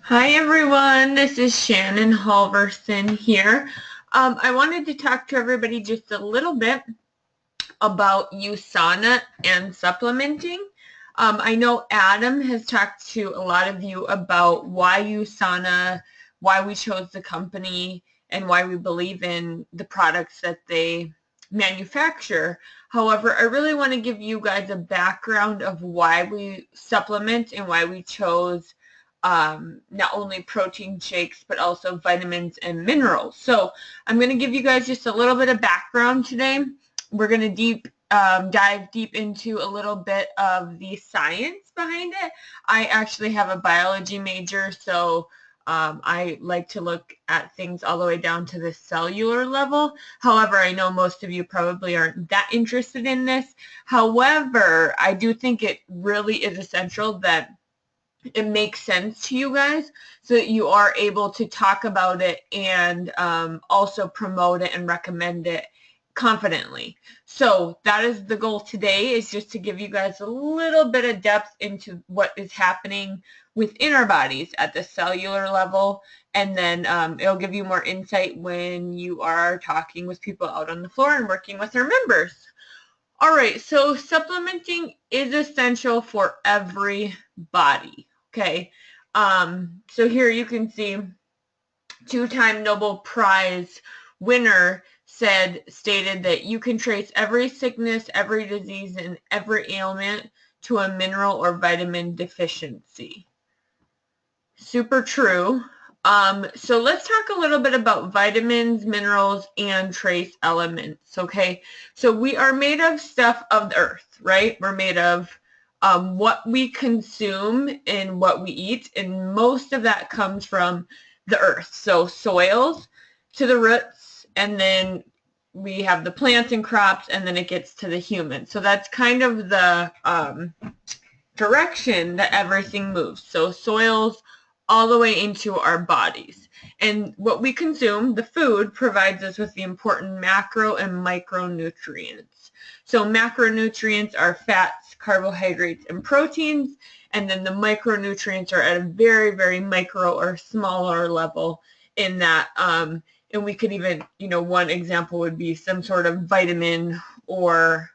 Hi everyone, this is Shannon Halverson here. I wanted to talk to everybody just a little bit about USANA and supplementing. I know Adam has talked to a lot of you about why USANA, why we chose the company, and why we believe in the products that they manufacture. However, I really want to give you guys a background of why we supplement and why we chose not only protein shakes, but also vitamins and minerals. So I'm going to give you guys just a little bit of background today. We're going to dive deep into a little bit of the science behind it. I actually have a biology major, so I like to look at things all the way down to the cellular level. However, I know most of you probably aren't that interested in this. However, I do think it really is essential that it makes sense to you guys so that you are able to talk about it and also promote it and recommend it confidently. So that is the goal today, is just to give you guys a little bit of depth into what is happening within our bodies at the cellular level, and then it'll give you more insight when you are talking with people out on the floor and working with our members. All right, so supplementing is essential for everybody. Okay, so here you can see two-time Nobel Prize winner stated that you can trace every sickness, every disease, and every ailment to a mineral or vitamin deficiency. Super true. So let's talk a little bit about vitamins, minerals, and trace elements, okay? So we are made of stuff of the earth, right? We're made of what we consume and what we eat, and most of that comes from the earth. So soils to the roots, and then we have the plants and crops, and then it gets to the human. So that's kind of the direction that everything moves. So soils all the way into our bodies. And what we consume, the food, provides us with the important macro and micronutrients. So macronutrients are fats, carbohydrates, and proteins, and then the micronutrients are at a very, very micro or smaller level in that. And we could even, one example would be some sort of vitamin or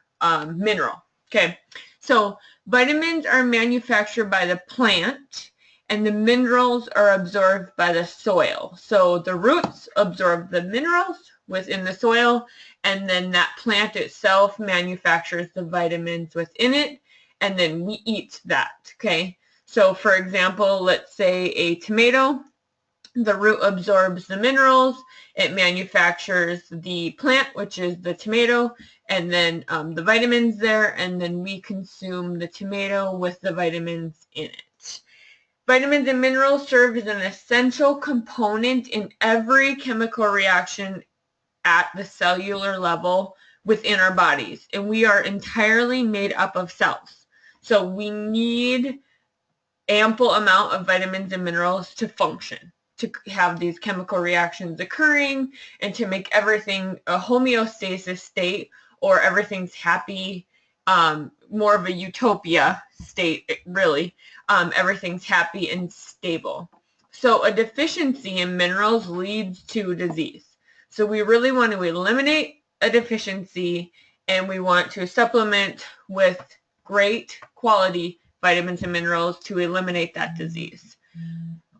mineral. Okay, so vitamins are manufactured by the plant, and the minerals are absorbed by the soil. So the roots absorb the minerals within the soil, and then that plant itself manufactures the vitamins within it, and then we eat that, okay? So for example, let's say a tomato, the root absorbs the minerals, it manufactures the plant, which is the tomato, and then the vitamins there, and then we consume the tomato with the vitamins in it. Vitamins and minerals serve as an essential component in every chemical reaction at the cellular level within our bodies, and we are entirely made up of cells. So we need ample amount of vitamins and minerals to function, to have these chemical reactions occurring, and to make everything a homeostasis state, or everything's happy, more of a utopia state, really. Everything's happy and stable. So a deficiency in minerals leads to disease. So we really want to eliminate a deficiency, and we want to supplement with great quality vitamins and minerals to eliminate that disease.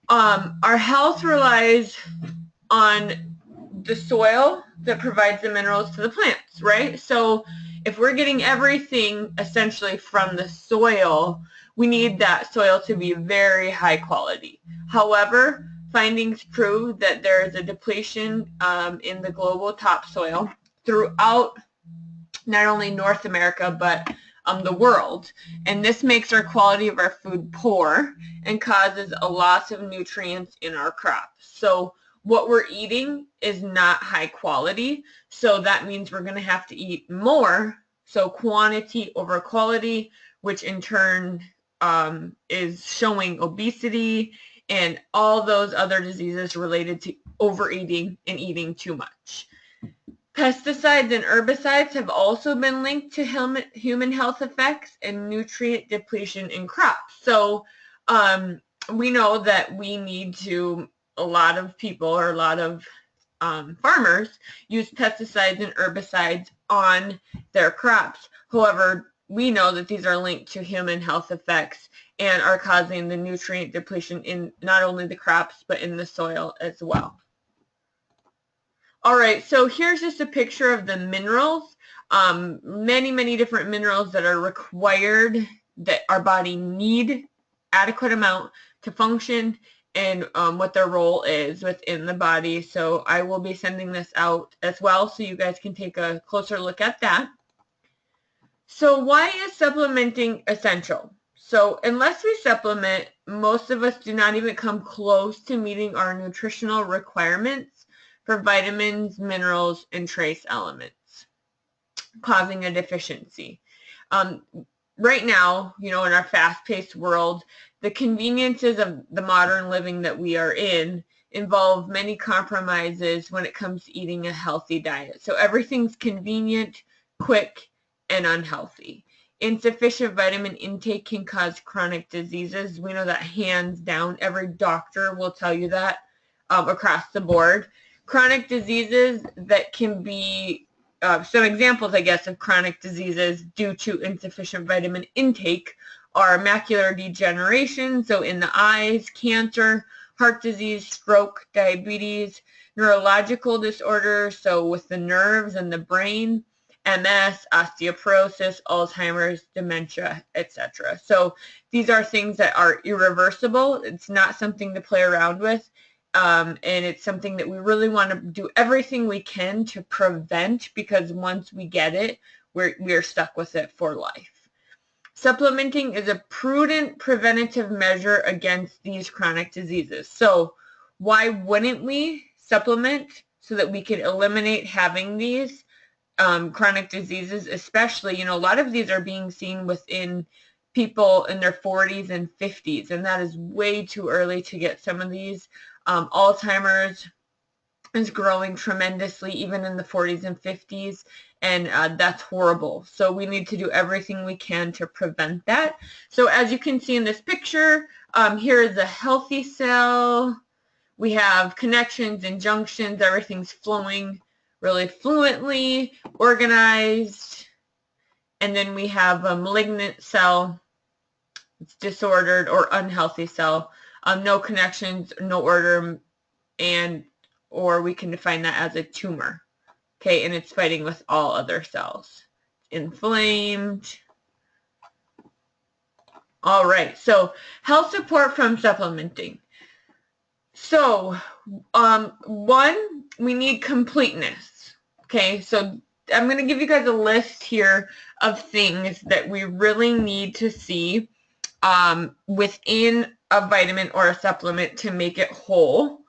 Our health relies on the soil that provides the minerals to the plants, right? So if we're getting everything essentially from the soil, we need that soil to be very high quality. However, findings prove that there is a depletion in the global topsoil throughout not only North America, but the world. And this makes our quality of our food poor and causes a loss of nutrients in our crops. So what we're eating is not high quality. So that means we're going to have to eat more. So quantity over quality, which in turn is showing obesity and all those other diseases related to overeating and eating too much. Pesticides and herbicides have also been linked to human health effects and nutrient depletion in crops. So we know that we need to, a lot of people or a lot of farmers use pesticides and herbicides on their crops. However, we know that these are linked to human health effects and are causing the nutrient depletion in not only the crops but in the soil as well. All right, so here's just a picture of the minerals. Many different minerals that are required, that our body need adequate amount to function, and what their role is within the body. So I will be sending this out as well so you guys can take a closer look at that. So why is supplementing essential? So unless we supplement, most of us do not even come close to meeting our nutritional requirements for vitamins, minerals, and trace elements, causing a deficiency. Right now, in our fast-paced world, the conveniences of the modern living that we are in involve many compromises when it comes to eating a healthy diet. So everything's convenient, quick, and unhealthy. Insufficient vitamin intake can cause chronic diseases. We know that hands down. Every doctor will tell you that across the board. Chronic diseases that can be some examples, I guess, of chronic diseases due to insufficient vitamin intake are macular degeneration, so in the eyes, cancer, heart disease, stroke, diabetes, neurological disorders, so with the nerves and the brain, MS, osteoporosis, Alzheimer's, dementia, etc. So these are things that are irreversible. It's not something to play around with. And it's something that we really want to do everything we can to prevent, because once we get it, we're stuck with it for life. Supplementing is a prudent preventative measure against these chronic diseases. So why wouldn't we supplement so that we can eliminate having these chronic diseases? Especially, a lot of these are being seen within people in their 40s and 50s, and that is way too early to get some of these. Alzheimer's is growing tremendously even in the 40s and 50s, and that's horrible. So we need to do everything we can to prevent that. So as you can see in this picture, here is a healthy cell. We have connections and junctions. Everything's flowing really fluently, organized. And then we have a malignant cell. It's disordered or unhealthy cell. No connections, no order, or we can define that as a tumor. Okay, and it's fighting with all other cells. Inflamed. All right, so health support from supplementing. So, one, we need completeness. Okay, so I'm going to give you guys a list here of things that we really need to see within a vitamin or a supplement to make it whole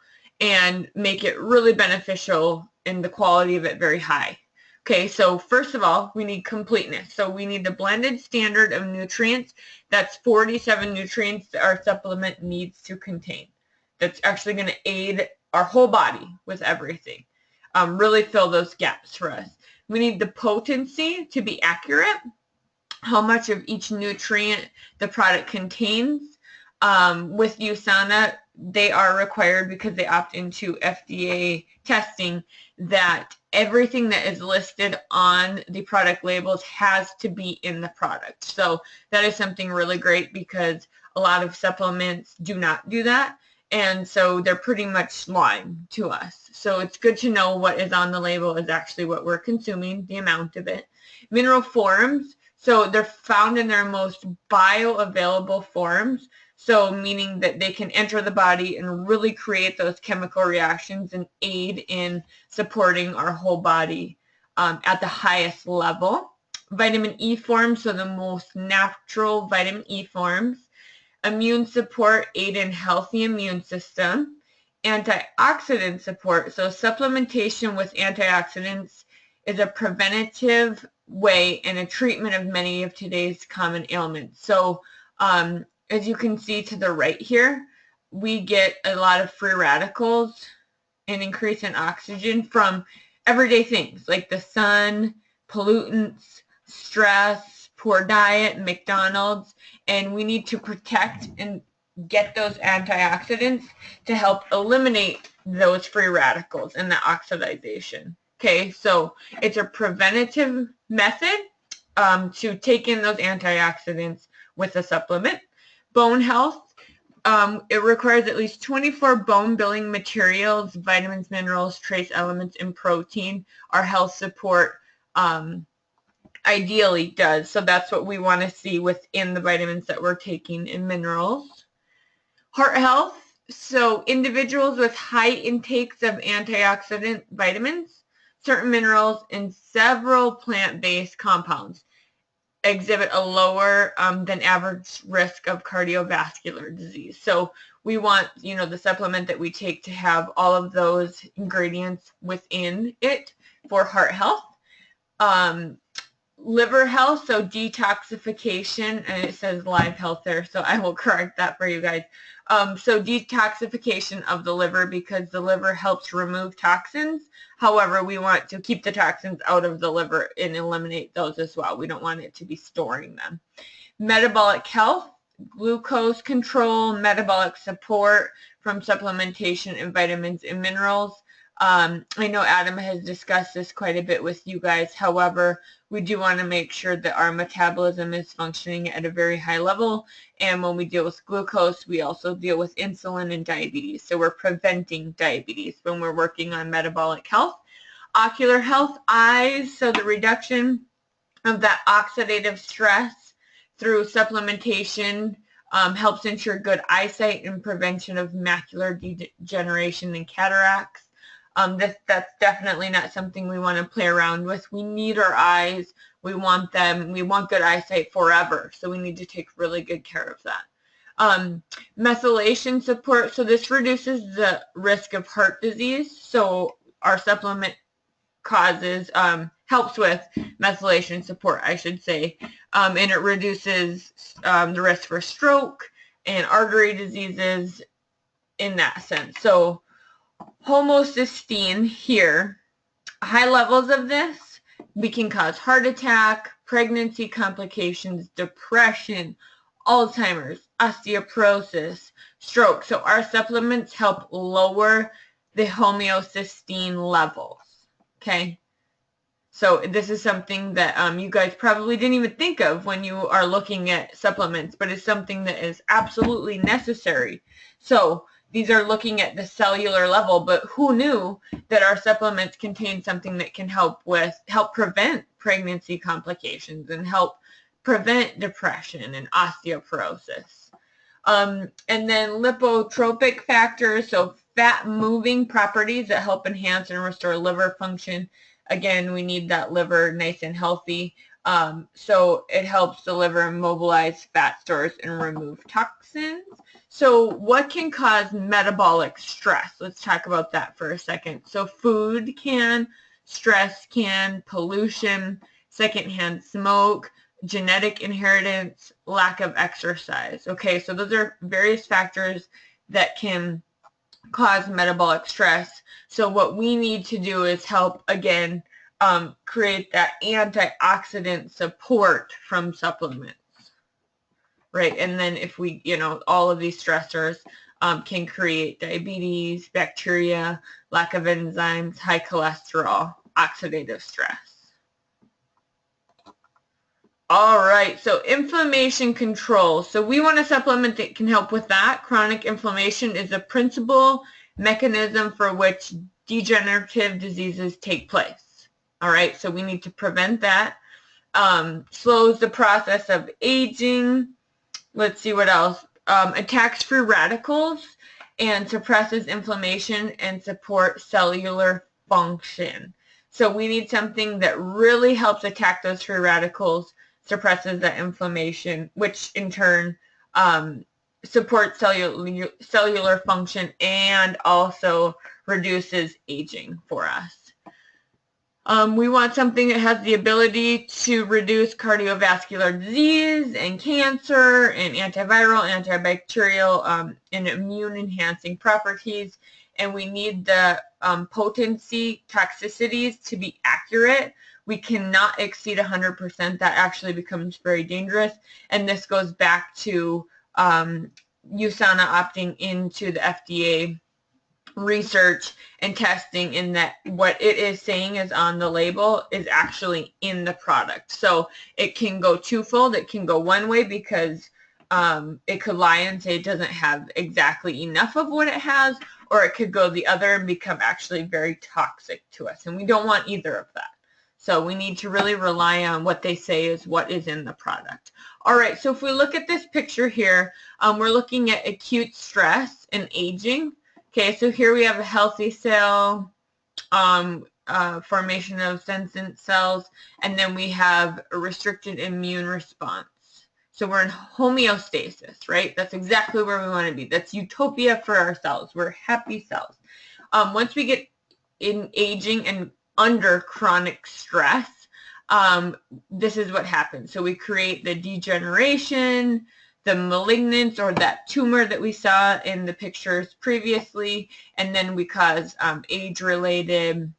and make it really beneficial and the quality of it very high. Okay, so first of all, we need completeness. So we need the blended standard of nutrients. That's 47 nutrients that our supplement needs to contain. That's actually going to aid our whole body with everything. Really fill those gaps for us. We need the potency to be accurate, how much of each nutrient the product contains. With USANA, they are required, because they opt into FDA testing, that everything that is listed on the product labels has to be in the product. So that is something really great, because a lot of supplements do not do that. And so they're pretty much lying to us. So it's good to know what is on the label is actually what we're consuming, the amount of it. Mineral forms. So they're found in their most bioavailable forms. So meaning that they can enter the body and really create those chemical reactions and aid in supporting our whole body at the highest level. Vitamin E forms, so the most natural vitamin E forms. Immune support, aid in healthy immune system. Antioxidant support, so supplementation with antioxidants is a preventative way and a treatment of many of today's common ailments. So as you can see to the right here, we get a lot of free radicals and increase in oxygen from everyday things like the sun, pollutants, stress, poor diet, McDonald's, and we need to protect get those antioxidants to help eliminate those free radicals and the oxidation. Okay, so it's a preventative method to take in those antioxidants with a supplement. Bone health, it requires at least 24 bone-building materials, vitamins, minerals, trace elements, and protein. Our health support ideally does. So that's what we want to see within the vitamins that we're taking and minerals. Heart health, so individuals with high intakes of antioxidant vitamins, certain minerals, and several plant-based compounds exhibit a lower than average risk of cardiovascular disease. So we want, the supplement that we take to have all of those ingredients within it for heart health. Liver health, so detoxification, and it says live health there, so I will correct that for you guys. So detoxification of the liver, because the liver helps remove toxins. However, we want to keep the toxins out of the liver and eliminate those as well. We don't want it to be storing them. Metabolic health, glucose control, metabolic support from supplementation and vitamins and minerals. I know Adam has discussed this quite a bit with you guys. However, we do want to make sure that our metabolism is functioning at a very high level. And when we deal with glucose, we also deal with insulin and diabetes. So we're preventing diabetes when we're working on metabolic health. Ocular health, eyes, so the reduction of that oxidative stress through supplementation helps ensure good eyesight and prevention of macular degeneration and cataracts. That's definitely not something we want to play around with. We need our eyes. We want them. We want good eyesight forever. So we need to take really good care of that. Methylation support. So this reduces the risk of heart disease. So our supplement helps with methylation support, I should say. And it reduces the risk for stroke and artery diseases in that sense. So homocysteine here, high levels of this, we can cause heart attack, pregnancy complications, depression, Alzheimer's, osteoporosis, stroke. So our supplements help lower the homocysteine levels, okay? So this is something that you guys probably didn't even think of when you are looking at supplements, but it's something that is absolutely necessary. So these are looking at the cellular level, but who knew that our supplements contain something that can help prevent pregnancy complications and help prevent depression and osteoporosis. And then lipotropic factors, so fat moving properties that help enhance and restore liver function. Again, we need that liver nice and healthy. So it helps the liver mobilize fat stores and remove toxins. So what can cause metabolic stress? Let's talk about that for a second. So food can, stress can, pollution, secondhand smoke, genetic inheritance, lack of exercise. Okay, so those are various factors that can cause metabolic stress. So what we need to do is help, again, create that antioxidant support from supplements. Right, and then if we, all of these stressors can create diabetes, bacteria, lack of enzymes, high cholesterol, oxidative stress. All right, so inflammation control. So we want a supplement that can help with that. Chronic inflammation is a principal mechanism for which degenerative diseases take place. All right, so we need to prevent that. Slows the process of aging. Let's see what else. Attacks free radicals and suppresses inflammation and supports cellular function. So we need something that really helps attack those free radicals, suppresses that inflammation, which in turn supports cellular function and also reduces aging for us. We want something that has the ability to reduce cardiovascular disease and cancer and antiviral, antibacterial, and immune-enhancing properties. And we need the potency toxicities to be accurate. We cannot exceed 100%. That actually becomes very dangerous. And this goes back to USANA opting into the FDA research and testing, in that what it is saying is on the label is actually in the product. So it can go twofold. It can go one way because it could lie and say it doesn't have exactly enough of what it has, or it could go the other and become actually very toxic to us. And we don't want either of that. So we need to really rely on what they say is what is in the product. All right, so if we look at this picture here, we're looking at acute stress and aging. Okay, so here we have a healthy cell, formation of senescent cells, and then we have a restricted immune response. So we're in homeostasis, right? That's exactly where we want to be. That's utopia for our cells. We're happy cells. Once we get in aging and under chronic stress, this is what happens. So we create the degeneration, the malignance, or that tumor that we saw in the pictures previously, and then we cause age-related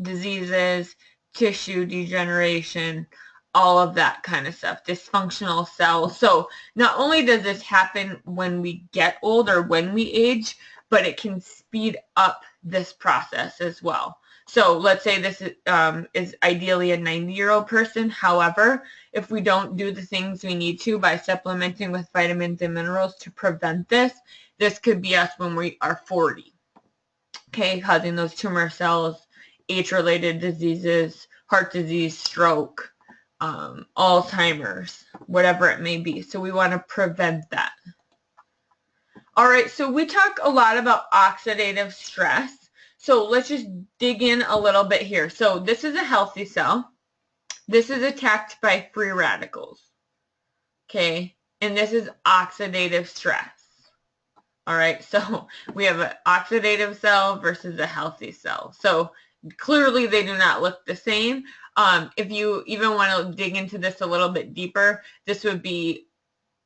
diseases, tissue degeneration, all of that kind of stuff, dysfunctional cells. So not only does this happen when we get old or when we age, but it can speed up this process as well. So let's say this is ideally a 90-year-old person. However, if we don't do the things we need to by supplementing with vitamins and minerals to prevent this, this could be us when we are 40, okay, causing those tumor cells, age-related diseases, heart disease, stroke, Alzheimer's, whatever it may be. So we want to prevent that. All right, so we talk a lot about oxidative stress. So let's just dig in a little bit here. So this is a healthy cell. This is attacked by free radicals, okay? And this is oxidative stress. All right, so we have an oxidative cell versus a healthy cell. So clearly they do not look the same. If you even want to dig into this a little bit deeper, this would be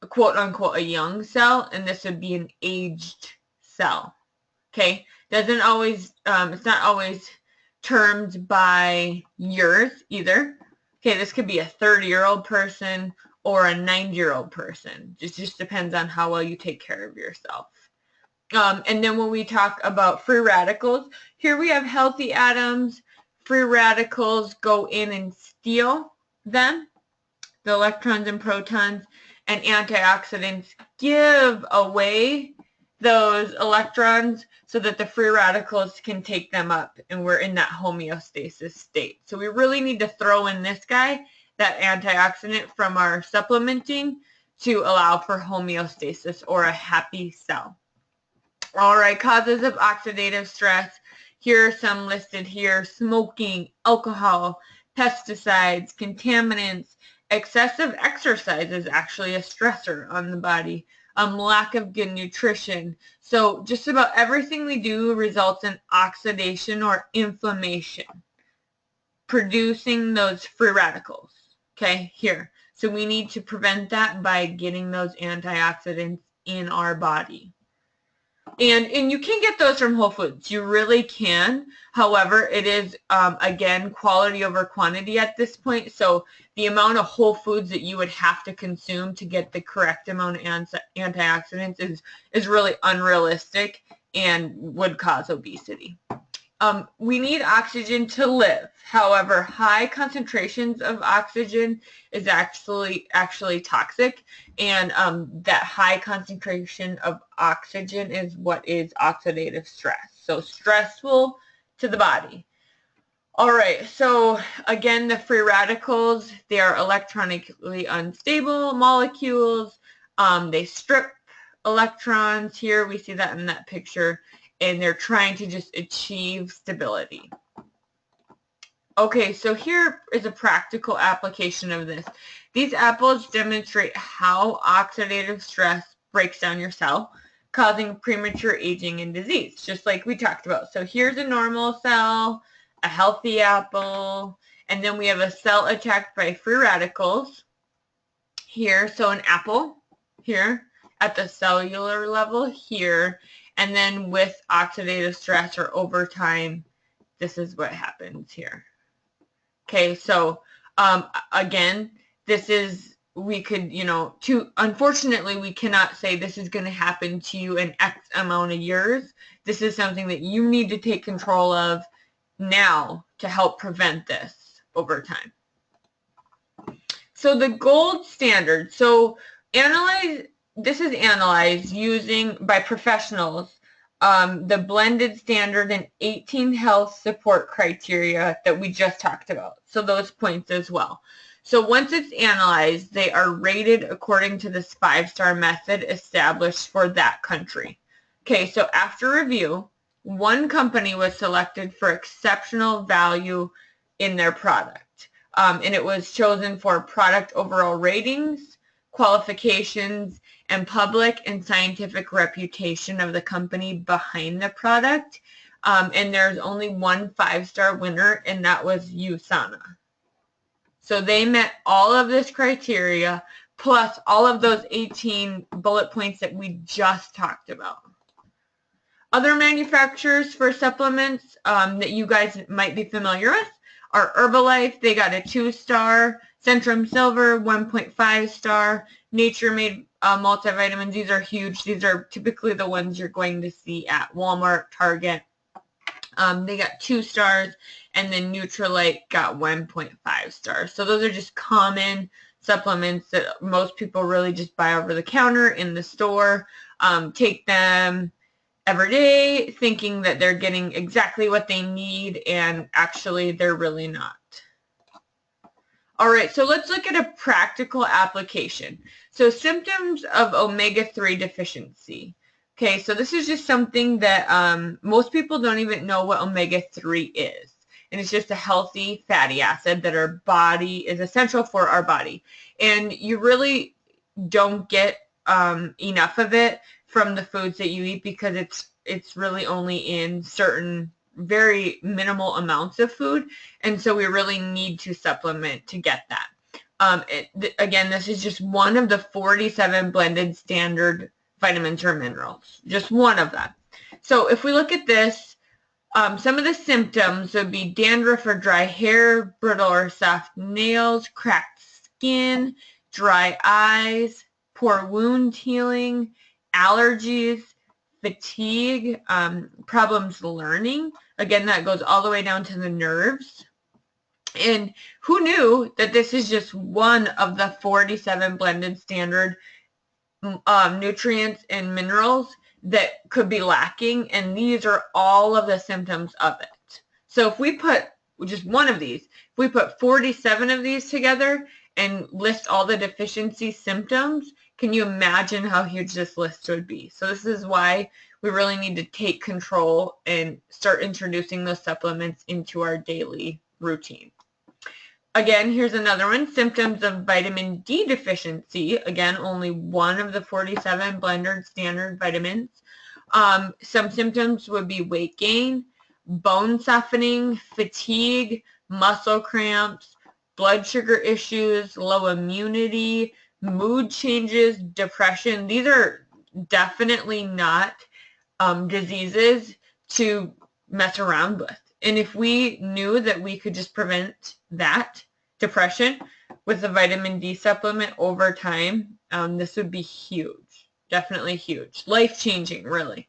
quote unquote a young cell, and this would be an aged cell. Okay, doesn't always it's not always termed by years either. Okay, this could be a 30-year-old person or a 90-year-old person. It just depends on how well you take care of yourself. And then when we talk about free radicals, here we have healthy atoms. Free radicals go in and steal them, the electrons and protons, and antioxidants give away those electrons so that the free radicals can take them up, and we're in that homeostasis state. So we really need to throw in this guy, that antioxidant from our supplementing, to allow for homeostasis or a happy cell. All right, causes of oxidative stress. Here are some listed here: smoking, alcohol, pesticides, contaminants. Excessive exercise is actually a stressor on the body. Lack of good nutrition. So just about everything we do results in oxidation or inflammation, producing those free radicals, okay, here. So we need to prevent that by getting those antioxidants in our body. And you can get those from Whole Foods. You really can. However, it is, again, quality over quantity at this point. So the amount of whole foods that you would have to consume to get the correct amount of antioxidants is really unrealistic and would cause obesity. We need oxygen to live. However, high concentrations of oxygen is actually toxic, and that high concentration of oxygen is what is oxidative stress. So stressful to the body. All right, so again, the free radicals, they are electronically unstable molecules. They strip electrons. Here we see that in that picture, and they're trying to just achieve stability. Okay, so here is a practical application of this. These apples demonstrate how oxidative stress breaks down your cell, causing premature aging and disease, just like we talked about. So here's a normal cell, a healthy apple, and then we have a cell attacked by free radicals here. So an apple here at the cellular level here, and then with oxidative stress or over time, this is what happens here. Okay, so again, this is we could, unfortunately, we cannot say this is going to happen to you in X amount of years. This is something that you need to take control of now to help prevent this over time. So the gold standard, this is analyzed using by professionals, the blended standard and 18 health support criteria that we just talked about. So those points as well. So once it's analyzed, they are rated according to this 5-star method established for that country. Okay, so after review, one company was selected for exceptional value in their product. And it was chosen for product overall ratings, qualifications, and public and scientific reputation of the company behind the product. And there's only one 5-star winner, and that was USANA. So they met all of this criteria, plus all of those 18 bullet points that we just talked about. Other manufacturers for supplements that you guys might be familiar with are Herbalife. They got a 2-star. Centrum Silver, 1.5 star. Nature Made multivitamins. These are huge. These are typically the ones you're going to see at Walmart, Target. They got 2 stars, and then Nutrilite got 1.5 stars. So those are just common supplements that most people really just buy over the counter in the store. Take them every day thinking that they're getting exactly what they need, and actually they're really not. All right, so let's look at a practical application. So symptoms of omega-3 deficiency. Okay, so this is just something that most people don't even know what omega-3 is. And it's just a healthy fatty acid that our body is essential for our body. And you really don't get enough of it from the foods that you eat, because it's really only in certain very minimal amounts of food, and so we really need to supplement to get that. Again, this is just one of the 47 blended standard vitamins or minerals, just one of them. So if we look at this, some of the symptoms would be dandruff or dry hair, brittle or soft nails, cracked skin, dry eyes, poor wound healing, allergies, fatigue, problems learning. Again, that goes all the way down to the nerves. And who knew that this is just one of the 47 blended standard nutrients and minerals that could be lacking, and these are all of the symptoms of it. So if we put just one of these, if we put 47 of these together and list all the deficiency symptoms, can you imagine how huge this list would be? So this is why we really need to take control and start introducing those supplements into our daily routine. Again, here's another one, symptoms of vitamin D deficiency. Again, only one of the 47 blended standard vitamins. Some symptoms would be weight gain, bone softening, fatigue, muscle cramps, blood sugar issues, low immunity, mood changes, depression. These are definitely not diseases to mess around with. And if we knew that we could just prevent that depression with a vitamin D supplement over time, this would be huge. Definitely huge. Life-changing, really.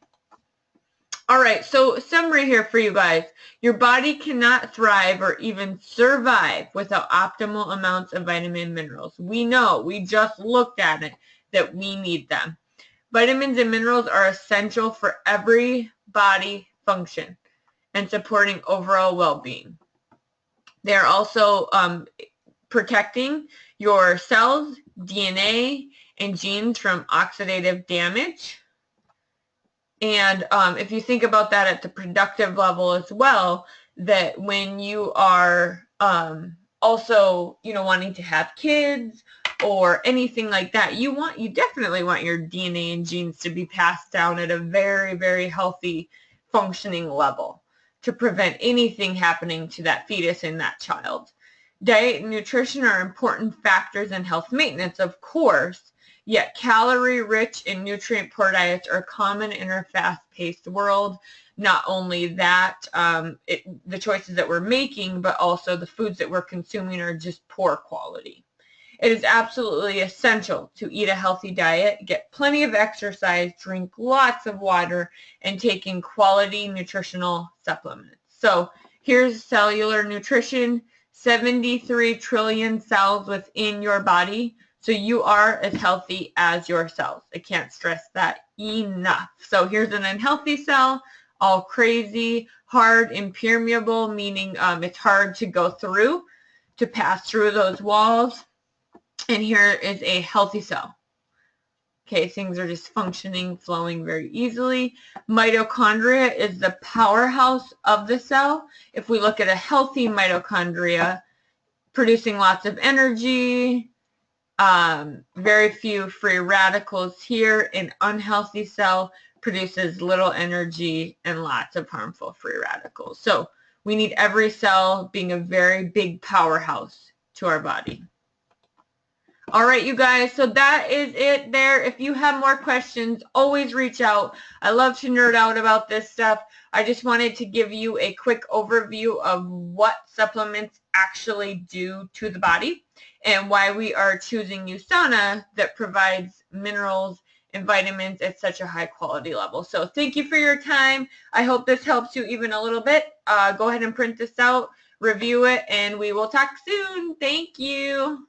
All right, so summary here for you guys. Your body cannot thrive or even survive without optimal amounts of vitamin and minerals. We know, we just looked at it, that we need them. Vitamins and minerals are essential for every body function and supporting overall well-being. They are also protecting your cells, DNA, and genes from oxidative damage. And if you think about that at the productive level as well, that when you are also, wanting to have kids or anything like that, you definitely want your DNA and genes to be passed down at a very, very healthy functioning level to prevent anything happening to that fetus and that child. Diet and nutrition are important factors in health maintenance, of course, yet calorie-rich and nutrient-poor diets are common in our fast-paced world. Not only that, the choices that we're making, but also the foods that we're consuming are just poor quality. It is absolutely essential to eat a healthy diet, get plenty of exercise, drink lots of water, and take in quality nutritional supplements. So here's cellular nutrition, 73 trillion cells within your body. So you are as healthy as your cells. I can't stress that enough. So here's an unhealthy cell, all crazy, hard, impermeable, meaning it's hard to go through, to pass through those walls. And here is a healthy cell. Okay, things are just functioning, flowing very easily. Mitochondria is the powerhouse of the cell. If we look at a healthy mitochondria, producing lots of energy, very few free radicals here. An unhealthy cell produces little energy and lots of harmful free radicals. So we need every cell being a very big powerhouse to our body. All right, you guys, so that is it there. If you have more questions, always reach out. I love to nerd out about this stuff. I just wanted to give you a quick overview of what supplements actually do to the body and why we are choosing USANA that provides minerals and vitamins at such a high quality level. So thank you for your time. I hope this helps you even a little bit. Go ahead and print this out, review it, and we will talk soon. Thank you.